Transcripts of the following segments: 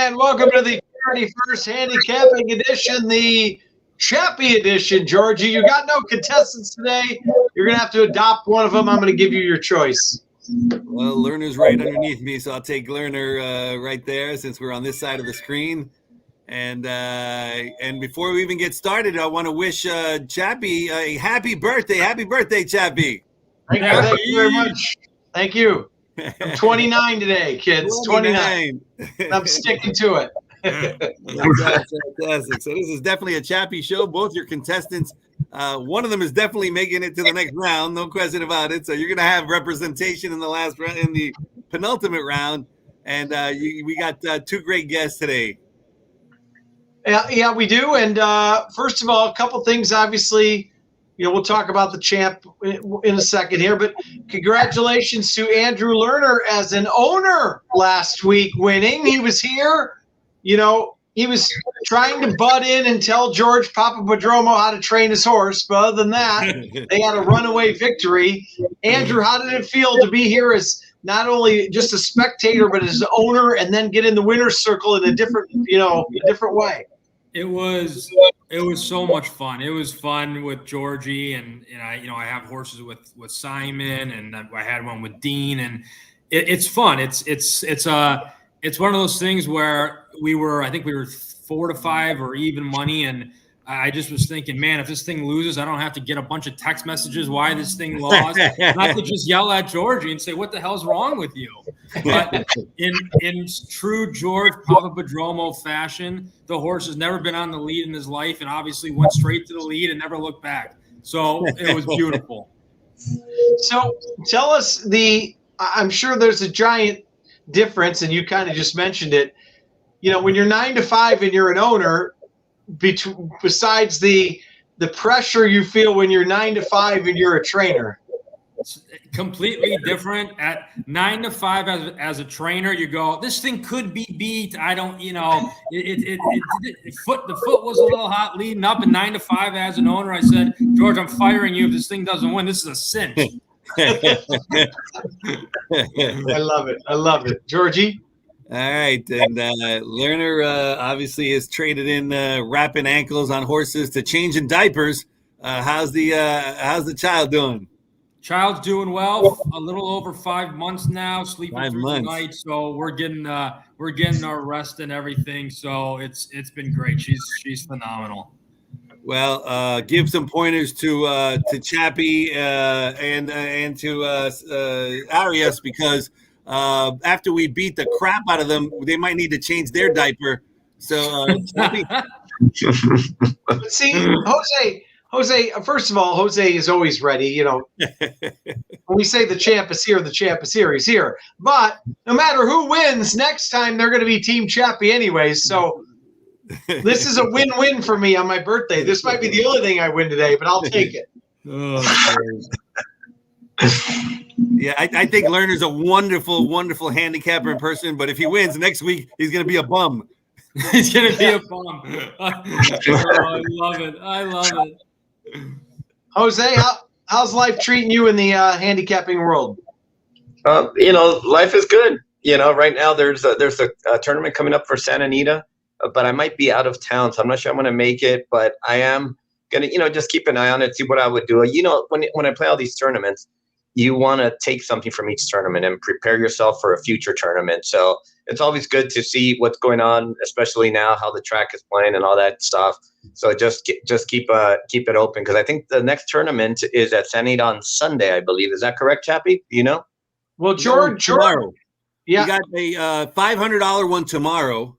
And welcome to the 31st Handicapping Edition, the Chappie Edition. Georgie, you got no contestants today. You're going to have to adopt one of them. I'm going to give you your choice. Well, Lerner's right underneath me, so I'll take Lerner right there since we're on this side of the screen. And before we even get started, I want to wish Chappie a happy birthday. Happy birthday, Chappie. Thank you very much. Thank you. I'm 29 today, kids. 29. I'm sticking to it. Fantastic. So this is definitely a Chappie show. Both your contestants, one of them is definitely making it to the next round, no question about it. So you're going to have representation in the last round, in the penultimate round, and we got two great guests today. Yeah, we do. And first of all, a couple things. Obviously, we'll talk about the champ in a second here, but congratulations to Andrew Lerner as an owner last week, winning. He was here. He was trying to butt in and tell George Papadromo how to train his horse, but other than that, they had a runaway victory. Andrew, how did it feel to be here as not only just a spectator, but as an owner, and then get in the winner's circle in a different way? It was so much fun. It was fun with Georgie, and I have horses with Simon, and I had one with Dean, and it's fun. It's one of those things where I think we were 4 to 5 or even money, and I just was thinking, man, if this thing loses, I don't have to get a bunch of text messages why this thing lost. Not to just yell at Georgie and say, what the hell's wrong with you? But in true George Papadromo fashion, the horse has never been on the lead in his life and obviously went straight to the lead and never looked back. So it was beautiful. So tell us I'm sure there's a giant difference, and you kind of just mentioned it. When you're 9 to 5 and you're an owner, besides the pressure you feel when you're 9 to 5 and you're a trainer. It's completely different. At 9 to 5 as a trainer, you go, this thing could be beat. I don't, the foot was a little hot leading up, and 9 to 5 as an owner, I said, George, I'm firing you if this thing doesn't win. This is a cinch. I love it. Georgie? All right, and Lerner obviously is traded in wrapping ankles on horses to changing diapers. How's the child doing? Child's doing well. A little over 5 months now, sleeping 5 through months. the night. So we're getting our rest and everything. So it's been great. She's phenomenal. Well, give some pointers to Chappie and to Arias, because after we beat the crap out of them, they might need to change their diaper. So, see, Jose. First of all, Jose is always ready. When we say the champ is here, the champ is here. He's here. But no matter who wins, next time they're going to be Team Chappie anyways. So this is a win-win for me on my birthday. This might be the only thing I win today, but I'll take it. Yeah, I think Lerner's a wonderful, wonderful handicapper in person, but if he wins next week, he's going to be a bum. He's going to be a bum. I love it. Jose, how's life treating you in the handicapping world? Life is good. Right now there's a tournament coming up for Santa Anita, but I might be out of town, so I'm not sure I'm going to make it, but I am going to, just keep an eye on it, see what I would do. When I play all these tournaments, you want to take something from each tournament and prepare yourself for a future tournament. So it's always good to see what's going on, especially now how the track is playing and all that stuff. So just keep it open, because I think the next tournament is at San Anita on Sunday, I believe. Is that correct, Chappie? Well, George, tomorrow. Yeah, we got a $500 one tomorrow,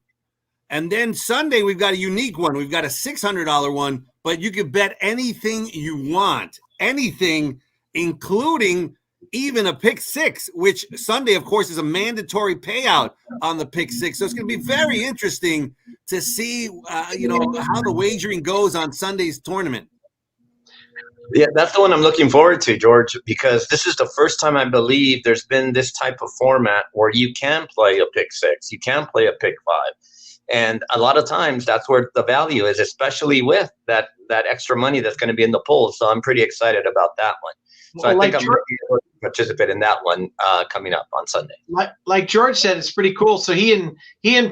and then Sunday we've got a unique one. We've got a $600 one, but you can bet anything you want, anything, including even a pick six, which Sunday, of course, is a mandatory payout on the pick six. So it's going to be very interesting to see, how the wagering goes on Sunday's tournament. Yeah, that's the one I'm looking forward to, George, because this is the first time I believe there's been this type of format where you can play a pick six, you can play a pick five. And a lot of times that's where the value is, especially with that extra money that's going to be in the pool. So I'm pretty excited about that one. So I think I'm looking forward participate in that one coming up on Sunday. Like George said, it's pretty cool. So he and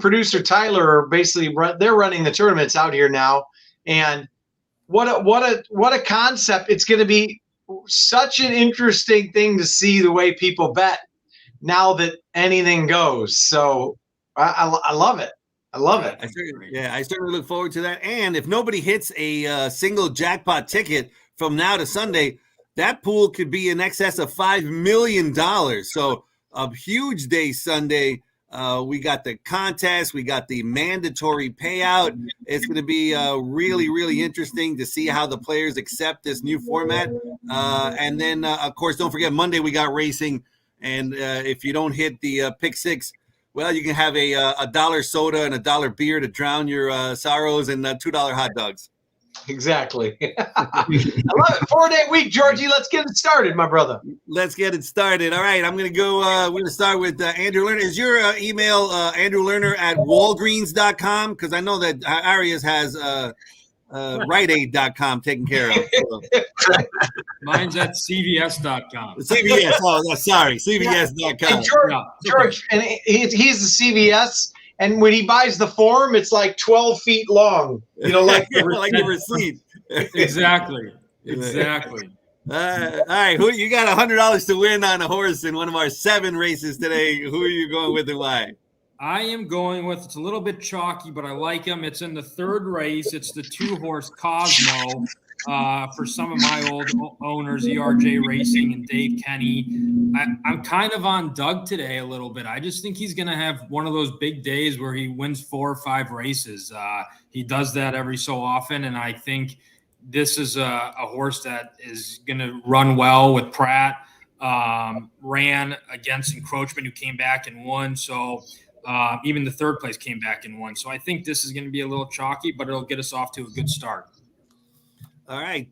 producer Tyler are basically they're running the tournaments out here now, and what a concept! It's going to be such an interesting thing to see the way people bet now that anything goes. So I love it. I love it. I certainly look forward to that. And if nobody hits a single jackpot ticket from now to Sunday, that pool could be in excess of $5 million. So a huge day Sunday. We got the contest. We got the mandatory payout. It's going to be really, really interesting to see how the players accept this new format. And then, of course, don't forget Monday we got racing. And if you don't hit the pick six, well, you can have a dollar soda and a dollar beer to drown your sorrows and $2 hot dogs. Exactly. I love it. 4-day week, Georgie. Let's get it started, my brother. Let's get it started. All right, I'm going to go. We're going to start with Andrew Lerner. Is your email andrewlerner@walgreens.com? Because I know that Arias has RiteAid.com taken care of. So. Mine's at CVS.com. CVS. Oh, sorry. CVS.com. And George, and he's the CVS. And when he buys the form, it's like 12 feet long. You know, like the receipt. Exactly. All right, who you got $100 to win on a horse in one of our 7 races today? Who are you going with and why? I am going with, it's a little bit chalky, but I like him. It's in the 3rd race. It's the 2-horse Cosmo. For some of my old owners, ERJ Racing and Dave Kenny. I'm kind of on Doug today a little bit. I just think he's going to have one of those big days where he wins 4 or 5 races. He does that every so often, and I think this is a horse that is going to run well with Pratt. Ran against Encroachment, who came back and won. So even the 3rd place came back and won. So I think this is going to be a little chalky, but it'll get us off to a good start. All right,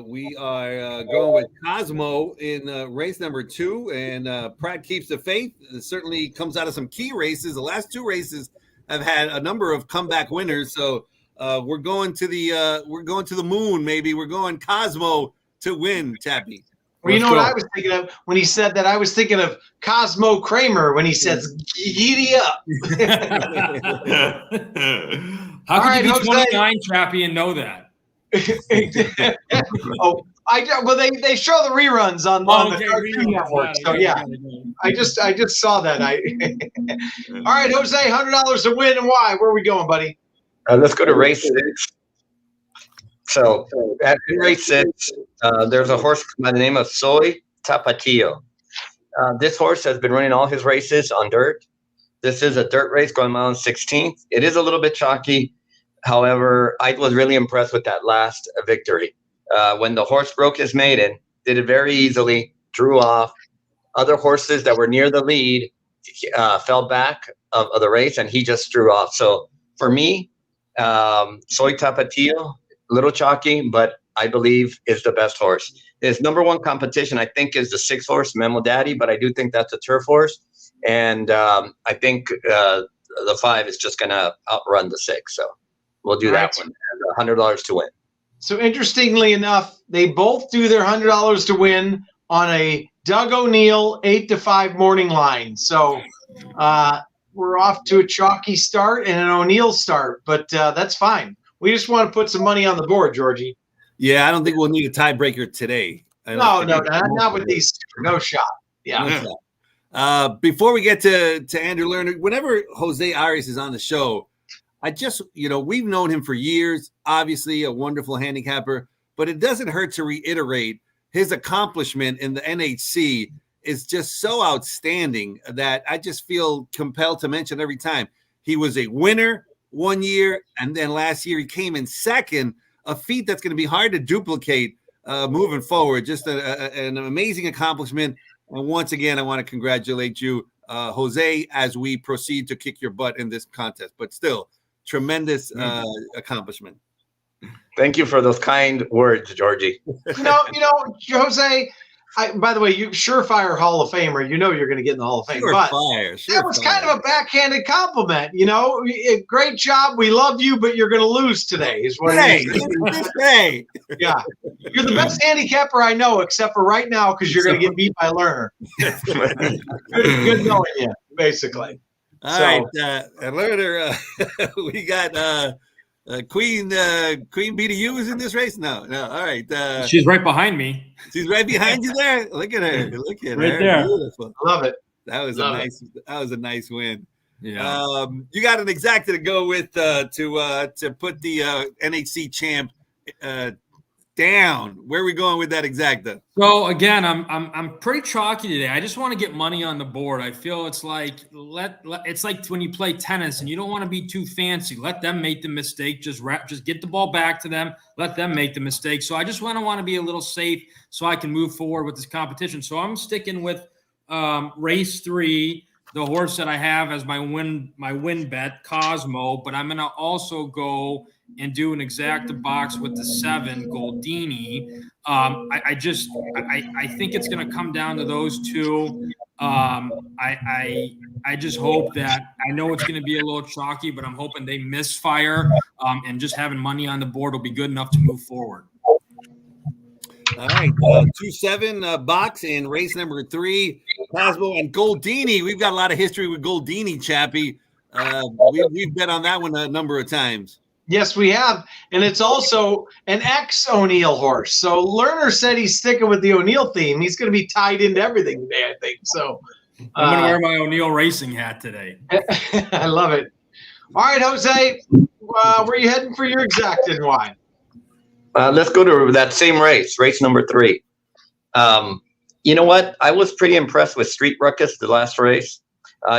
we are going with Cosmo in race number 2, and Pratt keeps the faith. It certainly comes out of some key races. The last 2 races have had a number of comeback winners, so we're going to the moon. Maybe we're going Cosmo to win, Tappy. Well, you know what I was thinking of when he said that? I was thinking of Cosmo Kramer when he says "giddy up." How can you be 29, Chappie, and know that? They show the reruns on the Cartoon Network. So yeah, I just saw that. All right, Jose, $100 to win and why? Where are we going, buddy? Let's go to race 6. So at race 6, there's a horse by the name of Soy Tapatio. This horse has been running all his races on dirt. This is a dirt race going on 16th. It is a little bit chalky. However, I was really impressed with that last victory. When the horse broke his maiden, did it very easily, drew off. Other horses that were near the lead fell back of the race, and he just drew off. So for me, Soy Tapatio, a little chalky, but I believe is the best horse. His number 1 competition, I think, is the 6-horse Memo Daddy, but I do think that's a turf horse. And I think the 5 is just going to outrun the 6. So we'll do that one. And $100 to win. So interestingly enough, they both do their $100 to win on a Doug O'Neill 8-5 morning line. So we're off to a chalky start and an O'Neill start, but that's fine. We just want to put some money on the board, Georgie. Yeah, I don't think we'll need a tiebreaker today. No, not with these. No shot. Yeah. Before we get to Andrew Lerner, whenever Jose Arias is on the show, I just, we've known him for years, obviously a wonderful handicapper, but it doesn't hurt to reiterate his accomplishment in the NHC is just so outstanding that I just feel compelled to mention every time. He was a winner one year, and then last year he came in second, a feat that's going to be hard to duplicate moving forward. Just an amazing accomplishment. And once again, I want to congratulate you, Jose, as we proceed to kick your butt in this contest. But still, tremendous accomplishment. Thank you for those kind words, Georgie. Jose, by the way, you surefire Hall of Famer. You know you're going to get in the Hall of Fame. But that was kind of a backhanded compliment. Great job. We love you, but you're going to lose today. Is what it is. Hey. Yeah. You're the best handicapper I know, except for right now, because you're going to get beat by Lerner. good knowing you, basically. All right, Lerner, we got Queen BDU is in this race? No. All right. She's right behind me. She's right behind you there. Look at her. Look at right her. there. Beautiful. Love it. That was a nice win. Yeah. You got an exacta to go with to put the NHC champ down. Where are we going with that exacta? So again, I'm pretty chalky today. I just want to get money on the board. I feel it's like it's like when you play tennis and you don't want to be too fancy. Let them make the mistake. Just get the ball back to them. Let them make the mistake. So I just want to be a little safe so I can move forward with this competition. So I'm sticking with race 3, the horse that I have as my win bet, Cosmo. But I'm gonna also go and do an exacta box with the 7, Goldini. I think it's going to come down to those two. I just hope that I know it's going to be a little chalky, but I'm hoping they misfire and just having money on the board will be good enough to move forward. All right, 2-7 box in race number 3, Cosmo and Goldini. We've got a lot of history with Goldini, Chappie. We've bet on that one a number of times. Yes, we have. And it's also an ex-O'Neill horse. So Lerner said he's sticking with the O'Neill theme. He's going to be tied into everything today, I think. So I'm going to wear my O'Neill racing hat today. I love it. All right, Jose, where are you heading for your exact and why? Let's go to that same race number 3. You know what? I was pretty impressed with Street Ruckus the last race.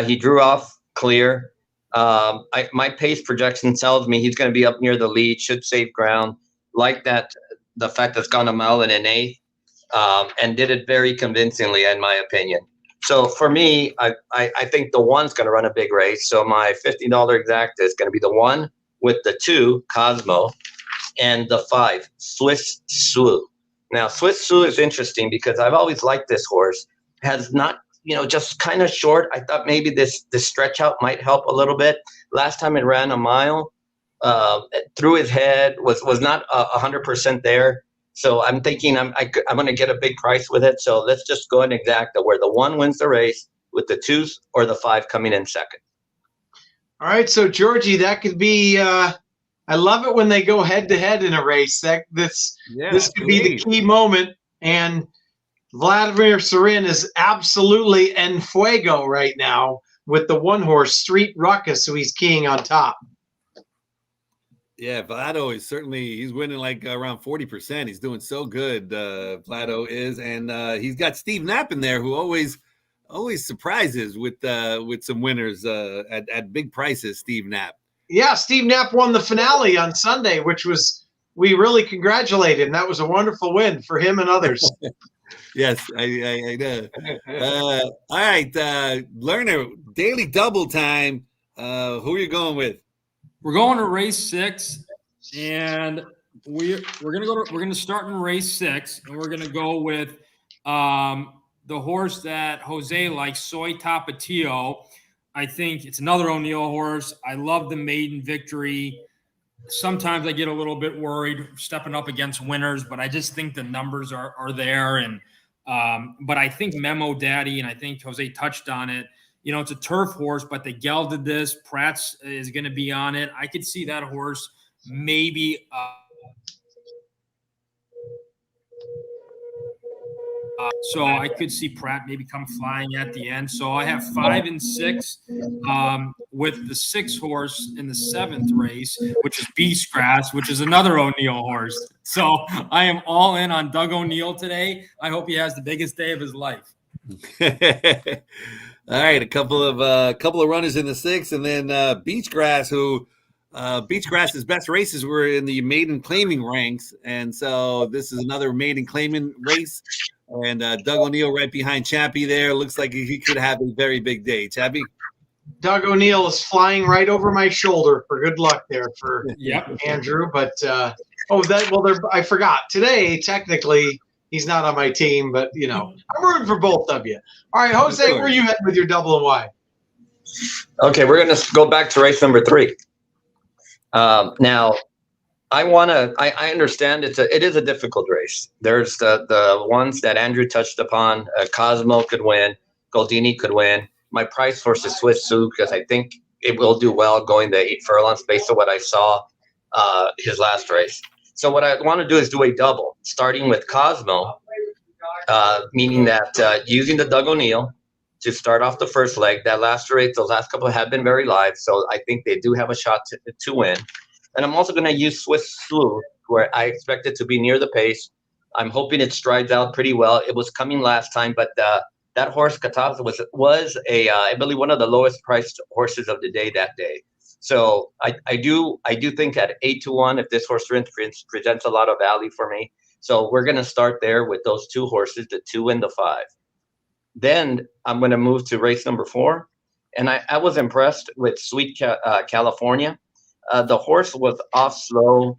He drew off clear. My pace projection tells me he's going to be up near the lead, should save ground. Like that, the fact that it's gone a mile and an eighth, and did it very convincingly, in my opinion. So for me, I think the 1's going to run a big race. So my $50 exacta is going to be the 1 with the 2, Cosmo, and the 5, Swiss Sue. Now, Swiss Sue is interesting because I've always liked this horse. Has not, just kind of short. I thought maybe this stretch out might help a little bit. Last time it ran a mile, through his head, was not 100% there. So I'm thinking I'm going to get a big price with it. So let's just go and exacta where the 1 wins the race with the 2s or the 5 coming in second. All right, so Georgie, that could be. I love it when they go head to head in a race. This could be the key moment. And Vladimir Serin is absolutely en fuego right now with the 1 horse Street Ruckus, who he's keying on top. Yeah, Vlado is he's winning like around 40%. He's doing so good. Vlado is, and he's got Steve Knapp in there, who always surprises with some winners at big prices. Steve Knapp. Yeah, Steve Knapp won the finale on Sunday, which we really congratulated him. That was a wonderful win for him and others. Yes, I know. All right, Lerner, daily double time. Who are you going with? We're going to race 6, and we're gonna start in race 6, and we're gonna go with the horse that Jose likes, Soy Tapatio. I think it's another O'Neill horse. I love the maiden victory. Sometimes I get a little bit worried stepping up against winners, but I just think the numbers are there. And but I think Memo Daddy, and I think Jose touched on it, it's a turf horse, but they gelded this. Pratt's is going to be on it. I could see that horse maybe so I could see Pratt maybe come flying at the end. So I have 5 and 6 with the 6 horse in the 7th race, which is Beast Grass, which is another O'Neill horse. So I am all in on Doug O'Neill today. I hope he has the biggest day of his life. All right, a couple of runners in the 6th, and then Beach Grass, who Beach Grass's best races were in the maiden claiming ranks, and so this is another maiden claiming race. And Doug O'Neill right behind Chappie there. Looks like he could have a very big day. Chappie? Doug O'Neill is flying right over my shoulder for good luck there for Andrew. But I forgot. Today, technically, he's not on my team, but, I'm rooting for both of you. All right, Jose, where are you heading with your double and why? Okay, we're going to go back to race number 3. Now, I understand it is a difficult race. There's the ones that Andrew touched upon. Cosmo could win. Goldini could win. My price horse is Swiss Sue because I think it will do well going the 8 furlongs based on what I saw his last race. So what I want to do is do a double, starting with Cosmo, meaning that using the Doug O'Neill to start off the first leg. That last race, those last couple have been very live, so I think they do have a shot to win. And I'm also going to use Swiss Slew, where I expect it to be near the pace. I'm hoping it strides out pretty well. It was coming last time, but that horse Catapsa was I believe one of the lowest priced horses of the day that day. So I do think at 8-1, if this horse presents a lot of value for me. So we're going to start there with those 2 horses, the 2 and the 5. Then I'm going to move to race number 4, and I was impressed with Sweet California. The horse was off slow,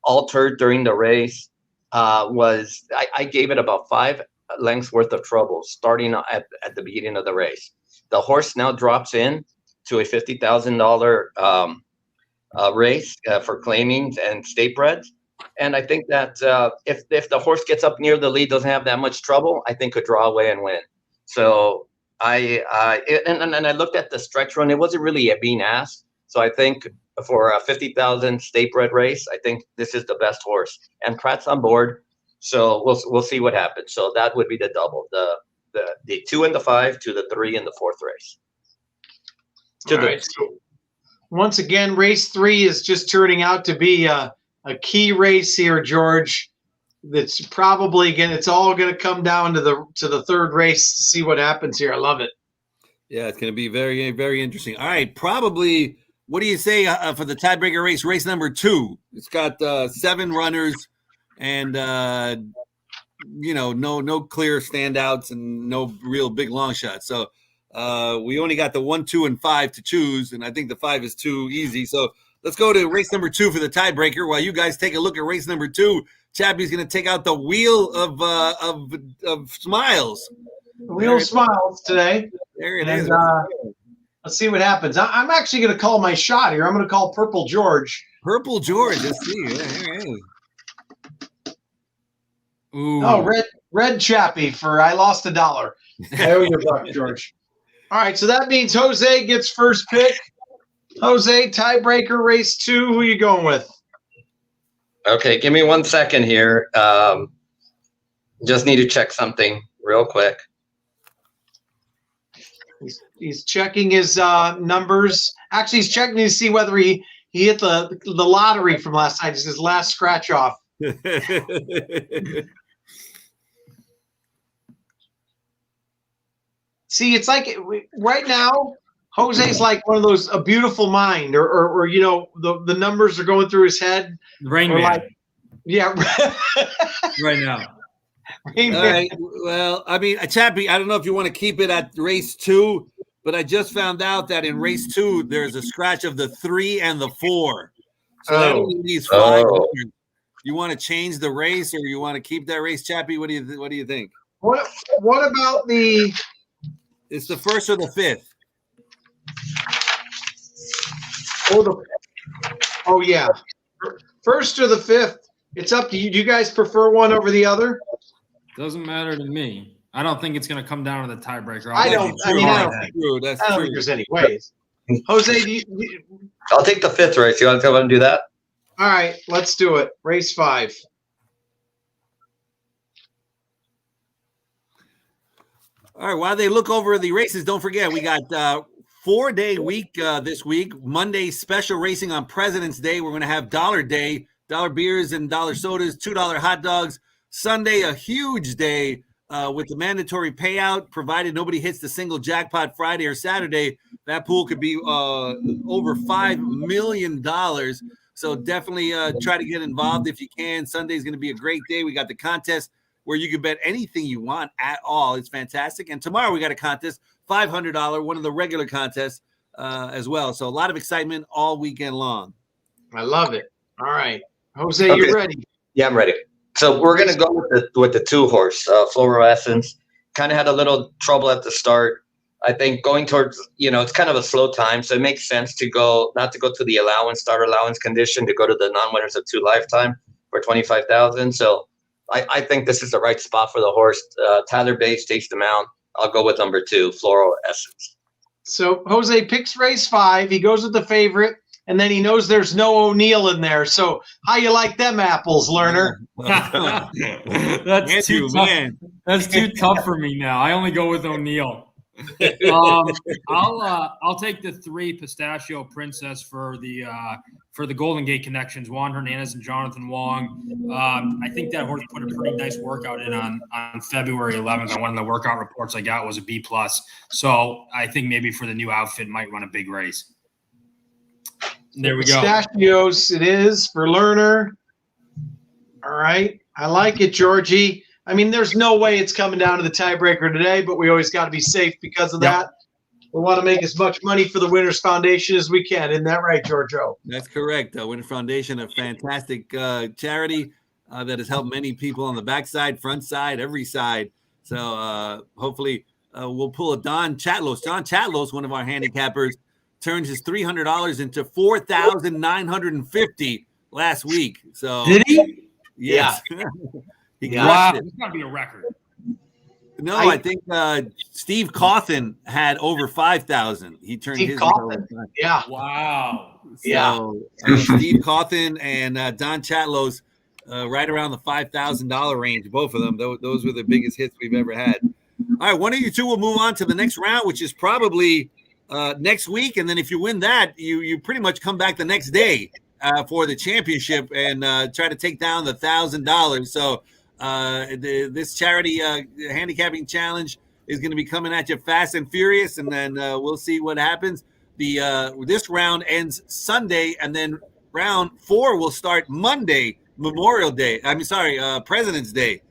altered during the race. I gave it about 5 lengths worth of trouble starting at the beginning of the race. The horse now drops in to a $50,000 race for claimings and state breds. And I think that if the horse gets up near the lead, doesn't have that much trouble, I think could draw away and win. So I looked at the stretch run. It wasn't really being asked. So I think for a 50,000 state bred race, I think this is the best horse. And Pratt's on board, so we'll see what happens. So that would be the double, the 2 and the 5 to the 3 and the 4th race. All right. So once again, race 3 is just turning out to be a key race here, George. That's probably it's all going to come down to the 3rd race to see what happens here. I love it. Yeah, it's going to be very, very interesting. All right, probably. What do you say for the tiebreaker race number 2? It's got 7 runners, and no clear standouts and no real big long shots. So we only got the 1, 2, and 5 to choose, and I think the 5 is too easy. So let's go to race number 2 for the tiebreaker. While you guys take a look at race number 2, Chappie's going to take out the wheel of smiles. The wheel of smiles today. There it is. Let's see what happens. I'm actually going to call my shot here. I'm going to call Purple George. Purple George. Let's see. Yeah. Ooh. Oh, red Chappie for I lost $1. There you go, George. All right, so that means Jose gets first pick. Jose, tiebreaker, race 2. Who are you going with? Okay, give me 1 second here. Just need to check something real quick. He's checking his numbers. Actually, he's checking to see whether he hit the lottery from last night. It's his last scratch off. See, it's like right now, Jose's like one of those a beautiful mind, or the numbers are going through his head. Rain Man. Like, yeah, right now. All right. Well, I mean, Chappie, I don't know if you want to keep it at race 2, but I just found out that in race 2 there's a scratch of the 3 and the 4. So that only leaves 5. You want to change the race, or you want to keep that race, Chappie? What do you think? What about the? It's the 1st or the 5th. Oh yeah, 1st or the 5th. It's up to you. Do you guys prefer one over the other? Doesn't matter to me. I don't think it's going to come down to the tiebreaker. I don't think there's any ways. Jose, I'll take the 5th race. You want to go and do that? All right, let's do it. Race 5. All right, while they look over the races, don't forget we got 4-day week this week. Monday, special racing on President's Day. We're going to have Dollar Day, dollar beers and dollar sodas, $2 hot dogs. Sunday, a huge day with the mandatory payout, provided nobody hits the single jackpot Friday or Saturday. That pool could be over $5 million. So definitely try to get involved if you can. Sunday is going to be a great day. We got the contest where you can bet anything you want at all. It's fantastic. And tomorrow we got a contest, $500, one of the regular contests as well. So a lot of excitement all weekend long. I love it. All right. Jose, okay. You ready? Yeah, I'm ready. So we're going to go with the 2 horse, Fluorescence. Kind of had a little trouble at the start. I think going towards, it's kind of a slow time, so it makes sense to not to go to the starter allowance condition, to go to the non-winners of 2 lifetime for 25,000. So I think this is the right spot for the horse. Tyler Bay staged the mount. I'll go with number 2, Floral Essence. So Jose picks race 5. He goes with the favorite, and then he knows there's no O'Neill in there. So how you like them apples, Lerner? That's too tough. Man. That's too tough for me now. I only go with O'Neill. I'll take the 3 Pistachio Princess for the Golden Gate connections, Juan Hernandez and Jonathan Wong. I think that horse put a pretty nice workout in on February 11th. One of the workout reports I got was a B+. So I think maybe for the new outfit might run a big race. There we go. Pistachios it is for Lerner. All right. I like it, Georgie. I mean, there's no way it's coming down to the tiebreaker today, but we always got to be safe because of that. We want to make as much money for the Winners Foundation as we can. Isn't that right, Giorgio? That's correct. Winners Foundation, a fantastic charity that has helped many people on the backside, front side, every side. So hopefully we'll pull a Don Chatlos. Don Chatlos, one of our handicappers, turned his $300 into $4,950 last week. So did he? Yes. Yeah. Wow, it's got to be a record. No, I think Steve Cawthon had over 5,000. He turned his Cawthon. Yeah. Wow. So, Steve Cawthon and Don Chatlos, right around the $5,000 range. Both of them. Those were the biggest hits we've ever had. All right, one of you two will move on to the next round, which is probably next week. And then if you win that, you pretty much come back the next day for the championship and try to take down the $1,000. So. This charity handicapping challenge is going to be coming at you fast and furious, and then we'll see what happens. This round ends Sunday, and then round 4 will start Monday, President's Day.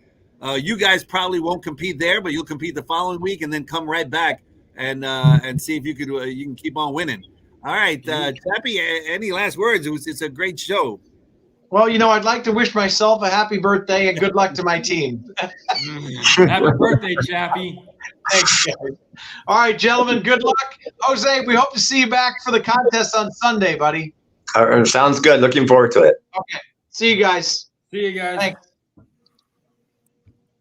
You guys probably won't compete there, but you'll compete the following week, and then come right back and see if you can keep on winning. All right, Chappie, any last words? It's a great show. Well, I'd like to wish myself a happy birthday and good luck to my team. Happy birthday, Chappie. Thanks, guys. All right, gentlemen, good luck. Jose, we hope to see you back for the contest on Sunday, buddy. Sounds good. Looking forward to it. Okay. See you guys. See you guys. Thanks.